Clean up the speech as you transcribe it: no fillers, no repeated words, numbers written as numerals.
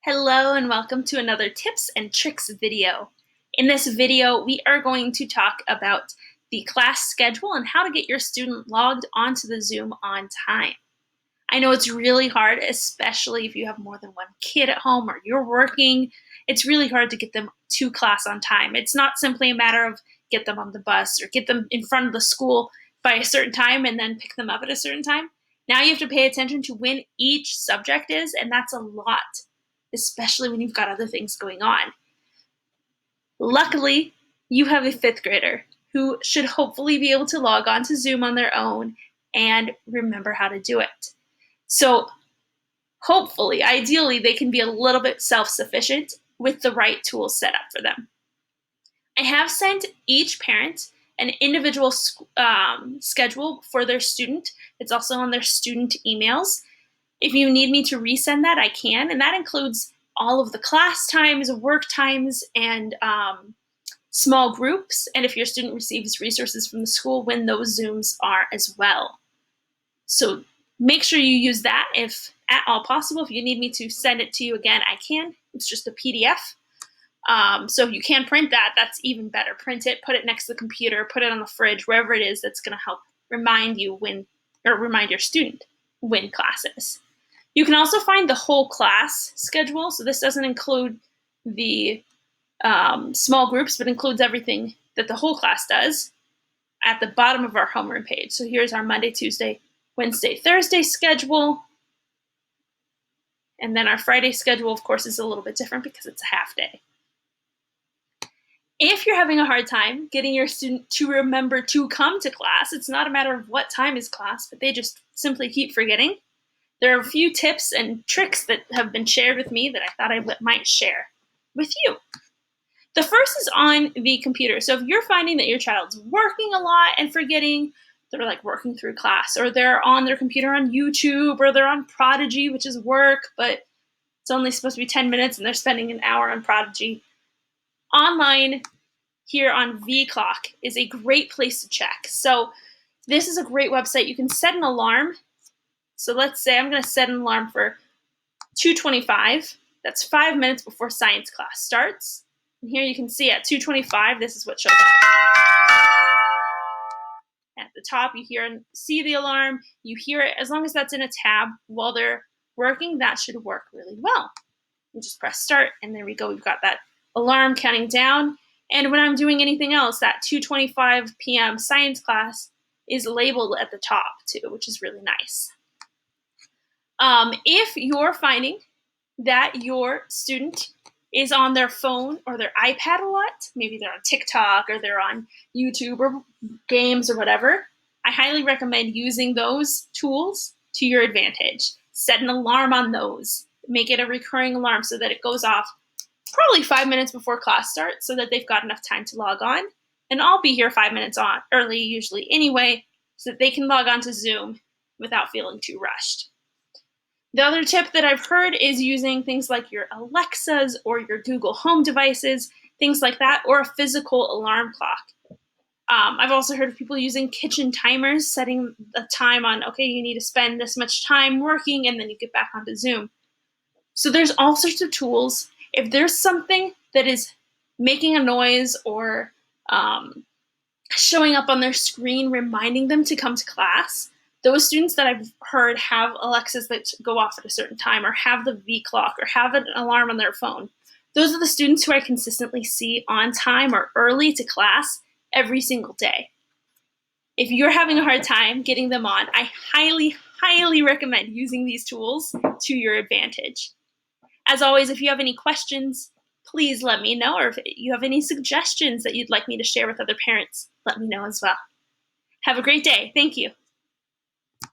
Hello and welcome to another tips and tricks video. In this video, we are going to talk about the class schedule and how to get your student logged onto the Zoom on time. I know it's really hard, especially if you have more than one kid at home or you're working. It's really hard to get them to class on time. It's not simply a matter of get them on the bus or get them in front of the school by a certain time and then pick them up at a certain time. Now you have to pay attention to when each subject is, and that's a lot, especially when you've got other things going on. Luckily, you have a fifth grader who should hopefully be able to log on to Zoom on their own and remember how to do it. So hopefully, ideally, they can be a little bit self-sufficient with the right tools set up for them. I have sent each parent an individual schedule for their student. It's also on their student emails. If you need me to resend that, I can, and that includes all of the class times, work times, and small groups, and if your student receives resources from the school, when those Zooms are as well. So make sure you use that if at all possible. If you need me to send it to you again, I can. It's just a PDF. So if you can print that, that's even better. Print it, put it next to the computer, put it on the fridge, wherever it is that's going to help remind you remind your student when class is. You can also find the whole class schedule. So this doesn't include the small groups, but includes everything that the whole class does at the bottom of our homeroom page. So here's our Monday, Tuesday, Wednesday, Thursday schedule. And then our Friday schedule, of course, is a little bit different because it's a half day. If you're having a hard time getting your student to remember to come to class, it's not a matter of what time is class, but they just simply keep forgetting. There are a few tips and tricks that have been shared with me that I thought I might share with you. The first is on the computer. So if you're finding that your child's working a lot and forgetting, they're like working through class, or they're on their computer on YouTube, or they're on Prodigy, which is work, but it's only supposed to be 10 minutes and they're spending an hour on Prodigy. Online here on VClock is a great place to check. So this is a great website. You can set an alarm. So let's say I'm going to set an alarm for 2:25. That's 5 minutes before science class starts. And here you can see at 2:25, this is what shows up. At the top, you see the alarm. You hear it. As long as that's in a tab while they're working, that should work really well. You just press start, and there we go. We've got that alarm counting down. And when I'm doing anything else, that 2:25 p.m. science class is labeled at the top too, which is really nice. If you're finding that your student is on their phone or their iPad a lot, maybe they're on Tic Toc or they're on YouTube or games or whatever, I highly recommend using those tools to your advantage. Set an alarm on those. Make it a recurring alarm so that it goes off probably 5 minutes before class starts so that they've got enough time to log on. And I'll be here 5 minutes early usually anyway, so that they can log on to Zoom without feeling too rushed. The other tip that I've heard is using things like your Alexas or your Google Home devices, things like that, or a physical alarm clock. I've also heard of people using kitchen timers, setting the time on, okay, you need to spend this much time working, and then you get back onto Zoom. So there's all sorts of tools. If there's something that is making a noise or showing up on their screen, reminding them to come to class, those students that I've heard have Alexas that go off at a certain time or have the VClock or have an alarm on their phone, those are the students who I consistently see on time or early to class every single day. If you're having a hard time getting them on, I highly, highly recommend using these tools to your advantage. As always, if you have any questions, please let me know, or if you have any suggestions that you'd like me to share with other parents, let me know as well. Have a great day. Thank you.